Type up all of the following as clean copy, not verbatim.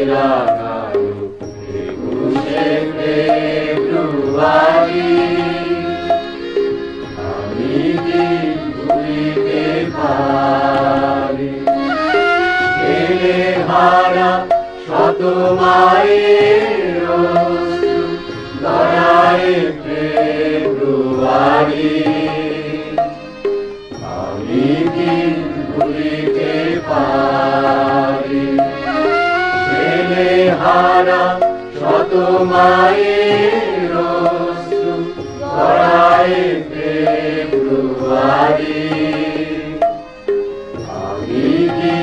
রাঙানো 21শে ফেব্রুয়ারি আমি কি ভুলিতে পারি ছেলে হারা শত মায়ের অশ্রু লড়াইয়ে ফেব্রুয়ারি আমি কি ভুলিতে পারি ছেলে হারা শত মায়ের অশ্রু লড়াইয়ে ফেব্রুয়ারি আমি কি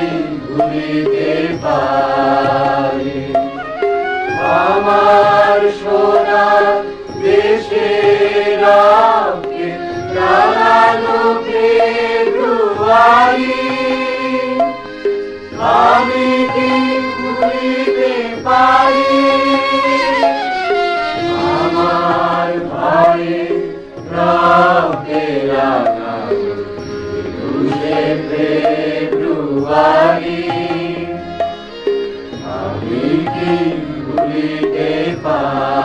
ভুলিতে পারি আমার সোনার দেশের রক্তে রাঙানো ফেব্রুয়ারি আমি কি ভুলিতে পারি আমার ভাইয়ের রক্তে রাঙানো 21শে ফেব্রুয়ারি আমি কি ভুলিতে পারি।